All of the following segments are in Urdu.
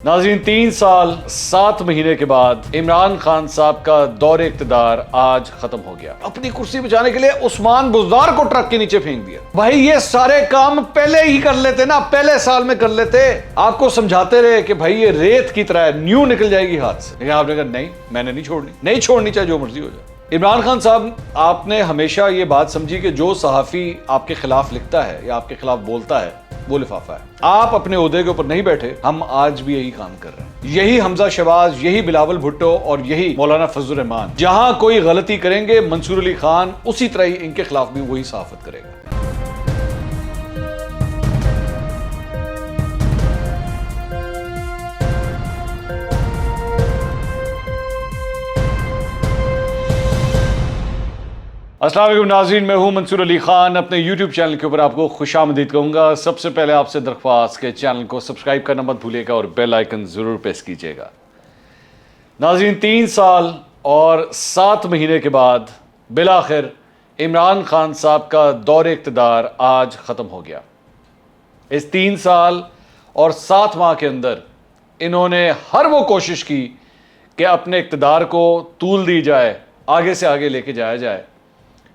ناظرین 3 سال 7 مہینے کے بعد عمران خان صاحب کا دور اقتدار آج ختم ہو گیا۔ اپنی کرسی بچانے کے لیے عثمان بزدار کو ٹرک کے نیچے پھینک دیا۔ بھائی یہ سارے کام پہلے ہی کر لیتے نا، پہلے سال میں کر لیتے۔ آپ کو سمجھاتے رہے کہ بھائی یہ ریت کی طرح نیو نکل جائے گی ہاتھ سے، لیکن آپ نے کہا نہیں، میں نے نہیں چھوڑنی چاہے جو مرضی ہو جائے۔ عمران خان صاحب، آپ نے ہمیشہ یہ بات سمجھی کہ جو صحافی آپ کے خلاف لکھتا ہے یا آپ کے خلاف بولتا ہے وہ لفافہ ہے۔ آپ اپنے عہدے کے اوپر نہیں بیٹھے، ہم آج بھی یہی کام کر رہے ہیں۔ یہی حمزہ شہباز، یہی بلاول بھٹو اور یہی مولانا فضل الرحمان جہاں کوئی غلطی کریں گے، منصور علی خان اسی طرح ہی ان کے خلاف بھی وہی صحافت کرے گا۔ السلام علیکم ناظرین، میں ہوں منصور علی خان۔ اپنے یوٹیوب چینل کے اوپر آپ کو خوش آمدید کہوں گا۔ سب سے پہلے آپ سے درخواست کہ چینل کو سبسکرائب کرنا مت بھولیے گا اور بیل آئیکن ضرور پریس کیجیے گا۔ ناظرین 3 سال اور 7 مہینے کے بعد بالآخر عمران خان صاحب کا دور اقتدار آج ختم ہو گیا۔ اس 3 سال اور 7 ماہ کے اندر انہوں نے ہر وہ کوشش کی کہ اپنے اقتدار کو طول دی جائے، آگے سے آگے لے کے جایا جائے،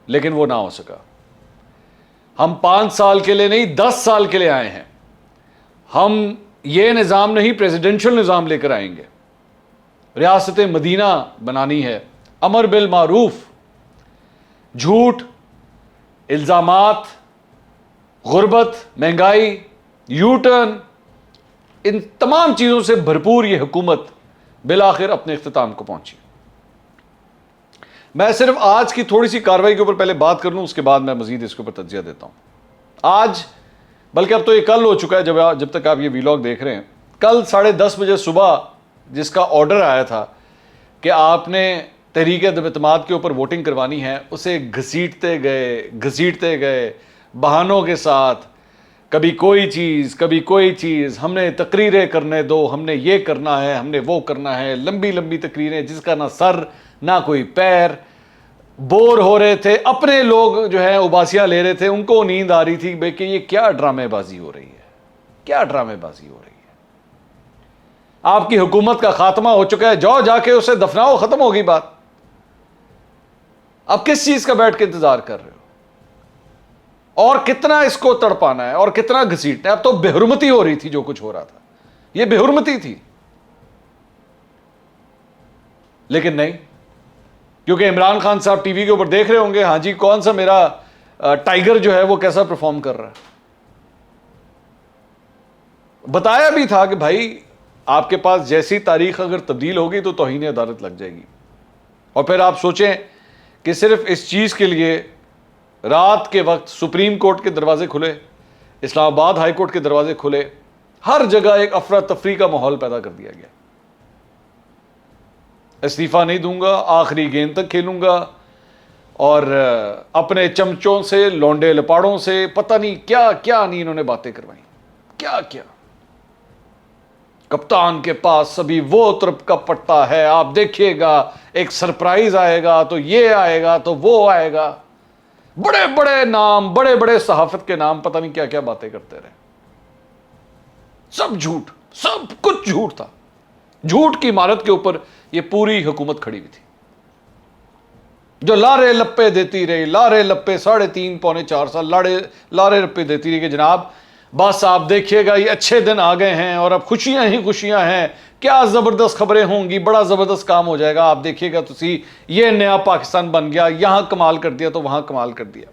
لیکن وہ نہ ہو سکا۔ ہم 5 سال کے لیے نہیں، 10 سال کے لیے آئے ہیں۔ ہم یہ نظام نہیں، پریزیڈنشل نظام لے کر آئیں گے۔ ریاست مدینہ بنانی ہے، امر بالمعروف، جھوٹ، الزامات، غربت، مہنگائی، یو ٹرن، ان تمام چیزوں سے بھرپور یہ حکومت بالآخر اپنے اختتام کو پہنچی۔ میں صرف آج کی تھوڑی سی کارروائی کے اوپر پہلے بات کر لوں، اس کے بعد میں مزید اس کے اوپر تجزیہ دیتا ہوں۔ آج، بلکہ اب تو یہ کل ہو چکا ہے جب تک آپ یہ ویلاگ دیکھ رہے ہیں، کل 10:30 بجے صبح جس کا آرڈر آیا تھا کہ آپ نے تحریک عدم اعتماد کے اوپر ووٹنگ کروانی ہے، اسے گھسیٹتے گئے بہانوں کے ساتھ، کبھی کوئی چیز، ہم نے تقریریں کرنے دو، ہم نے یہ کرنا ہے، ہم نے وہ کرنا ہے، لمبی تقریریں جس کا نہ سر نہ کوئی پیر۔ بور ہو رہے تھے، اپنے لوگ جو ہے اباسیاں لے رہے تھے، ان کو نیند آ رہی تھی کہ یہ کیا ڈرامے بازی ہو رہی ہے، کیا ڈرامے بازی ہو رہی ہے۔ آپ کی حکومت کا خاتمہ ہو چکا ہے، جاؤ جا کے اسے دفناؤ، ختم ہوگی بات۔ اب کس چیز کا بیٹھ کے انتظار کر رہے ہو؟ اور کتنا اس کو تڑپانا ہے اور کتنا گھسیٹنا ہے؟ اب تو بے حرمتی ہو رہی تھی، جو کچھ ہو رہا تھا یہ بے حرمتی تھی، لیکن نہیں، کیونکہ عمران خان صاحب ٹی وی کے اوپر دیکھ رہے ہوں گے، ہاں جی کون سا میرا ٹائیگر جو ہے وہ کیسا پرفارم کر رہا ہے۔ بتایا بھی تھا کہ بھائی آپ کے پاس جیسی تاریخ اگر تبدیل ہوگی تو توہین عدالت لگ جائے گی۔ اور پھر آپ سوچیں کہ صرف اس چیز کے لیے رات کے وقت سپریم کورٹ کے دروازے کھلے، اسلام آباد ہائی کورٹ کے دروازے کھلے، ہر جگہ ایک افراتفری کا ماحول پیدا کر دیا گیا۔ استعفیٰ نہیں دوں گا، آخری گیند تک کھیلوں گا، اور اپنے چمچوں سے، لونڈے لپاڑوں سے پتہ نہیں کیا کیا نہیں انہوں نے باتیں کروائیں، کیا کپتان کے پاس سبھی وہ طرف کا پٹا ہے، آپ دیکھیے گا ایک سرپرائز آئے گا تو یہ آئے گا تو وہ آئے گا، بڑے بڑے نام، بڑے بڑے صحافت کے نام، پتہ نہیں کیا کیا باتیں کرتے رہے۔ سب جھوٹ، سب کچھ جھوٹ تھا۔ جھوٹ کی عمارت کے اوپر یہ پوری حکومت کھڑی ہوئی تھی، جو لارے لپے دیتی رہی، لارے لپے 3.5 پونے 4 سال لارے لپے دیتی رہی کہ جناب بس آپ دیکھیے گا یہ اچھے دن آ گئے ہیں اور اب خوشیاں ہی خوشیاں ہیں، کیا زبردست خبریں ہوں گی، بڑا زبردست کام ہو جائے گا، آپ دیکھیے گا تسی، یہ نیا پاکستان بن گیا، یہاں کمال کر دیا تو وہاں کمال کر دیا۔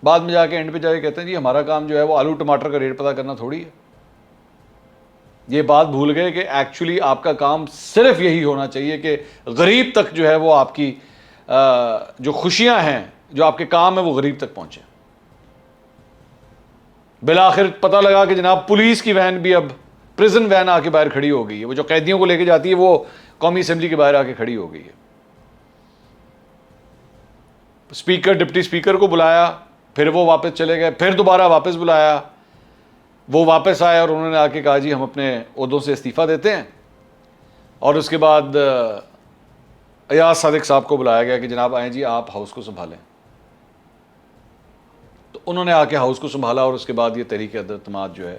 بعد میں جا کے اینڈ پہ جا کے کہتے ہیں جی ہمارا کام جو ہے وہ آلو ٹماٹر کا ریٹ پتہ کرنا تھوڑی ہے۔ یہ بات بھول گئے کہ ایکچولی آپ کا کام صرف یہی ہونا چاہیے کہ غریب تک جو ہے وہ آپ کی جو خوشیاں ہیں، جو آپ کے کام ہیں، وہ غریب تک پہنچے۔ بالآخر پتہ لگا کہ جناب پولیس کی وین بھی اب پریزن وین آ کے باہر کھڑی ہو گئی ہے، وہ جو قیدیوں کو لے کے جاتی ہے وہ قومی اسمبلی کے باہر آ کے کھڑی ہو گئی ہے۔ اسپیکر، ڈپٹی اسپیکر کو بلایا، پھر وہ واپس چلے گئے، پھر دوبارہ واپس بلایا، وہ واپس آئے اور انہوں نے آ کے کہا جی ہم اپنے عہدوں سے استعفیٰ دیتے ہیں۔ اور اس کے بعد ایاز صادق صاحب کو بلایا گیا کہ جناب آئیں جی آپ ہاؤس کو سنبھالیں۔ تو انہوں نے آ کے ہاؤس کو سنبھالا اور اس کے بعد یہ تحریک اعتماد جو ہے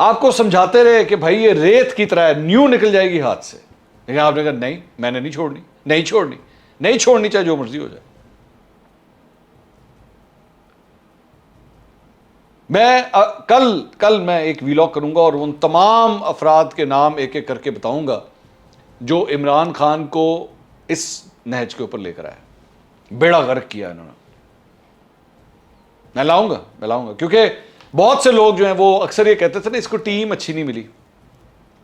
آپ کو سمجھاتے رہے کہ بھائی یہ ریت کی طرح نیو نکل جائے گی ہاتھ سے، لیکن آپ نے کہا نہیں، میں نے نہیں چھوڑنی، نہیں چھوڑنی، نہیں چھوڑنی، چاہے جو مرضی ہو جائے۔ میں کل میں ایک ویلاگ کروں گا اور ان تمام افراد کے نام ایک ایک کر کے بتاؤں گا جو عمران خان کو اس نہج کے اوپر لے کر آئے، بیڑا غرق کیا انہوں نے۔ میں لاؤں گا کیونکہ بہت سے لوگ جو ہیں وہ اکثر یہ کہتے تھے نا اس کو ٹیم اچھی نہیں ملی،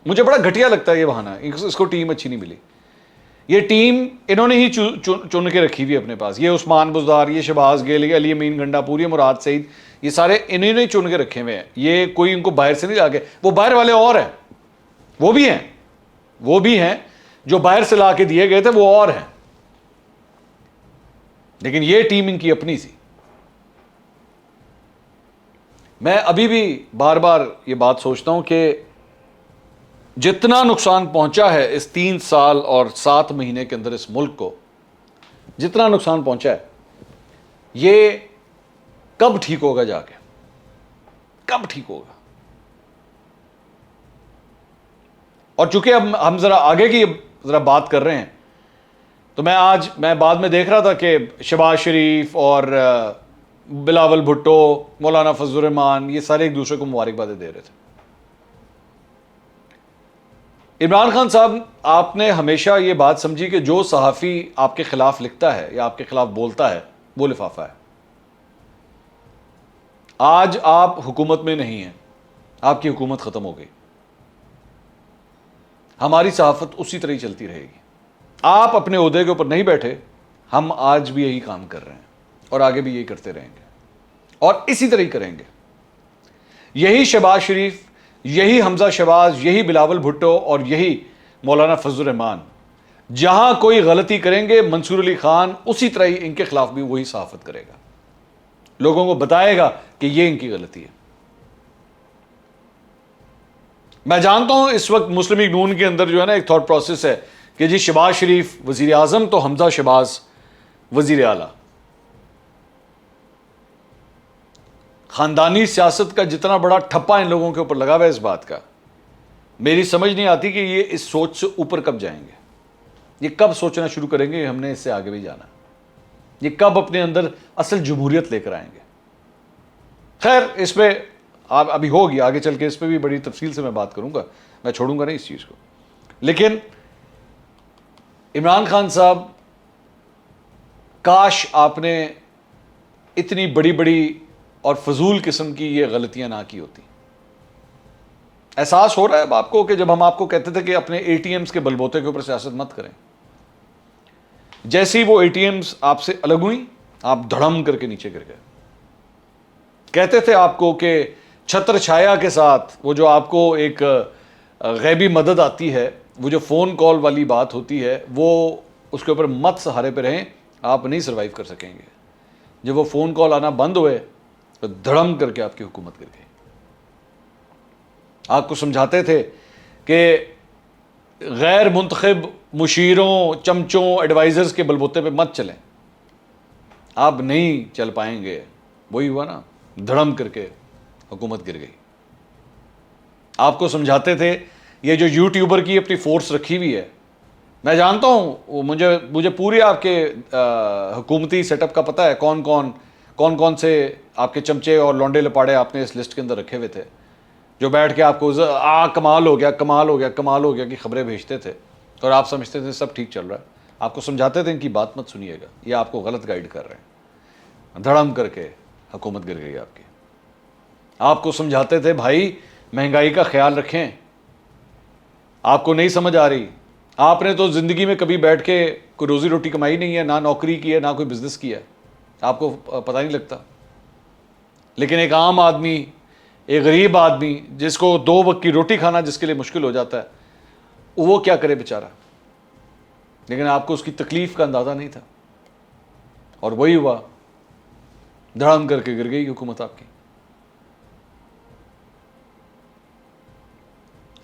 مجھے بڑا گھٹیا لگتا ہے یہ بہانہ، اس کو ٹیم اچھی نہیں ملی۔ یہ ٹیم انہوں نے ہی چن کے رکھی ہوئی ہے اپنے پاس، یہ عثمان بزدار، یہ شہباز گیل، یہ علی امین گنڈا پوری، مراد سعید، یہ سارے انہوں نے چن کے رکھے ہوئے ہیں، یہ کوئی ان کو باہر سے نہیں لا کے، وہ باہر والے اور ہیں، وہ بھی ہیں جو باہر سے لا کے دیے گئے تھے، وہ اور ہیں، لیکن یہ ٹیم ان کی اپنی تھی۔ میں ابھی بھی بار بار یہ بات سوچتا ہوں کہ جتنا نقصان پہنچا ہے اس 3 سال اور 7 مہینے کے اندر اس ملک کو، جتنا نقصان پہنچا ہے، یہ کب ٹھیک ہوگا جا کے؟ کب ٹھیک ہوگا؟ اور چونکہ اب ہم ذرا آگے کی ذرا بات کر رہے ہیں، تو میں بعد میں دیکھ رہا تھا کہ شہباز شریف اور بلاول بھٹو، مولانا فضل الرحمان، یہ سارے ایک دوسرے کو مبارکبادیں دے رہے تھے۔ عمران خان صاحب، آپ نے ہمیشہ یہ بات سمجھی کہ جو صحافی آپ کے خلاف لکھتا ہے یا آپ کے خلاف بولتا ہے وہ لفافہ ہے۔ آج آپ حکومت میں نہیں ہیں، آپ کی حکومت ختم ہو گئی، ہماری صحافت اسی طرح ہی چلتی رہے گی۔ آپ اپنے عہدے کے اوپر نہیں بیٹھے، ہم آج بھی یہی کام کر رہے ہیں اور آگے بھی یہی کرتے رہیں گے اور اسی طرح ہی کریں گے۔ یہی شہباز شریف، یہی حمزہ شہباز، یہی بلاول بھٹو اور یہی مولانا فضل الرحمان جہاں کوئی غلطی کریں گے، منصور علی خان اسی طرح ہی ان کے خلاف بھی وہی صحافت کرے گا، لوگوں کو بتائے گا کہ یہ ان کی غلطی ہے۔ میں جانتا ہوں اس وقت مسلم لیگ نون کے اندر جو ہے نا ایک تھاٹ پروسیس ہے کہ جی شہباز شریف وزیر اعظم تو حمزہ شہباز وزیر اعلیٰ۔ خاندانی سیاست کا جتنا بڑا ٹھپا ان لوگوں کے اوپر لگا ہوا ہے اس بات کا، میری سمجھ نہیں آتی کہ یہ اس سوچ سے اوپر کب جائیں گے، یہ کب سوچنا شروع کریں گے ہم نے اس سے آگے بھی جانا، یہ کب اپنے اندر اصل جمہوریت لے کر آئیں گے۔ خیر، اس پہ ابھی ہوگی، آگے چل کے اس پہ بھی بڑی تفصیل سے میں بات کروں گا، میں چھوڑوں گا نہیں اس چیز کو۔ لیکن عمران خان صاحب، کاش آپ نے اتنی بڑی بڑی اور فضول قسم کی یہ غلطیاں نہ کی ہوتی۔ احساس ہو رہا ہے اب آپ کو کہ جب ہم آپ کو کہتے تھے کہ اپنے اے ٹی ایمز کے بلبوتے کے اوپر سیاست مت کریں، جیسے ہی وہ اے ٹی ایمز آپ سے الگ ہوئی، آپ دھڑم کر کے نیچے گر گئے۔ کہتے تھے آپ کو کہ چھتر چھایا کے ساتھ وہ جو آپ کو ایک غیبی مدد آتی ہے، وہ جو فون کال والی بات ہوتی ہے، وہ اس کے اوپر مت سہارے پہ رہیں، آپ نہیں سروائیو کر سکیں گے۔ جب وہ فون کال آنا بند ہوئے تو دھڑم کر کے آپ کی حکومت گر گئی۔ آپ کو سمجھاتے تھے کہ غیر منتخب مشیروں، چمچوں، ایڈوائزرز کے بلبوتے پہ مت چلیں، آپ نہیں چل پائیں گے۔ وہی ہوا نا، دھڑم کر کے حکومت گر گئی۔ آپ کو سمجھاتے تھے یہ جو یوٹیوبر کی اپنی فورس رکھی ہوئی ہے، میں جانتا ہوں، مجھے پوری آپ کے حکومتی سیٹ اپ کا پتہ ہے، کون کون سے آپ کے چمچے اور لونڈے لپاڑے آپ نے اس لسٹ کے اندر رکھے ہوئے تھے، جو بیٹھ کے آپ کو کمال ہو گیا کی خبریں بھیجتے تھے اور آپ سمجھتے تھے سب ٹھیک چل رہا ہے۔ آپ کو سمجھاتے تھے ان کی بات مت سنیے گا، یہ آپ کو غلط گائیڈ کر رہے ہیں۔ دھڑم کر کے حکومت گر گئی آپ کی۔ آپ کو سمجھاتے تھے بھائی مہنگائی کا خیال رکھیں، آپ کو نہیں سمجھ آ رہی، آپ نے تو زندگی میں کبھی بیٹھ کے کوئی روزی روٹی کمائی نہیں ہے، نہ نوکری کی ہے، نہ کوئی بزنس کیا ہے، آپ کو پتہ نہیں لگتا۔ لیکن ایک عام آدمی، ایک غریب آدمی جس کو 2 وقت کی روٹی کھانا جس کے لیے مشکل ہو جاتا ہے، وہ کیا کرے بیچارہ؟ لیکن آپ کو اس کی تکلیف کا اندازہ نہیں تھا، اور وہی ہوا، دھڑم کر کے گر گئی حکومت آپ کی۔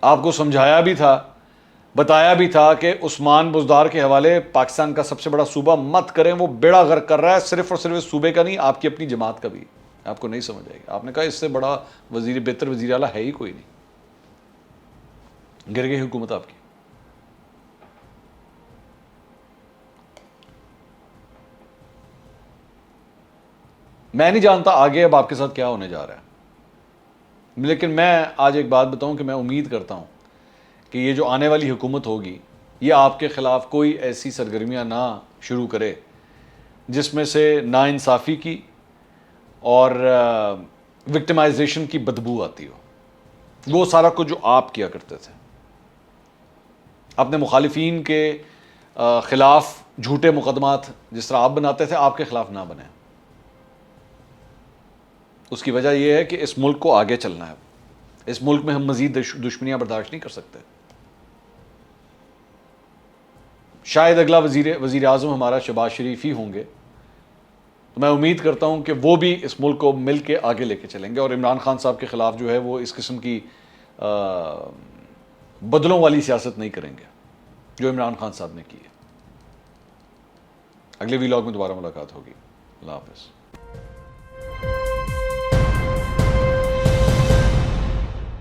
آپ کو سمجھایا بھی تھا، بتایا بھی تھا کہ عثمان بزدار کے حوالے پاکستان کا سب سے بڑا صوبہ مت کریں، وہ بیڑا غرق کر رہا ہے، صرف اور صرف صوبے کا نہیں، آپ کی اپنی جماعت کا بھی۔ آپ کو نہیں سمجھ آئے گا، آپ نے کہا اس سے بڑا بہتر وزیر اعلیٰ ہے ہی کوئی نہیں۔ گر گئی حکومت آپ کی. میں نہیں جانتا آگے اب آپ کے ساتھ کیا ہونے جا رہا ہے, لیکن میں آج ایک بات بتاؤں کہ میں امید کرتا ہوں کہ یہ جو آنے والی حکومت ہوگی یہ آپ کے خلاف کوئی ایسی سرگرمیاں نہ شروع کرے جس میں سے ناانصافی کی اور وکٹمائزیشن کی بدبو آتی ہو. وہ سارا کچھ جو آپ کیا کرتے تھے اپنے مخالفین کے خلاف جھوٹے مقدمات جس طرح آپ بناتے تھے, آپ کے خلاف نہ بنیں. اس کی وجہ یہ ہے کہ اس ملک کو آگے چلنا ہے. اس ملک میں ہم مزید دشمنیاں برداشت نہیں کر سکتے. شاید اگلا وزیر اعظم ہمارا شہباز شریف ہی ہوں گے, تو میں امید کرتا ہوں کہ وہ بھی اس ملک کو مل کے آگے لے کے چلیں گے, اور عمران خان صاحب کے خلاف جو ہے وہ اس قسم کی بدلوں والی سیاست نہیں کریں گے جو عمران خان صاحب نے کی ہے. اگلے ویلاگ میں دوبارہ ملاقات ہوگی. اللہ حافظ.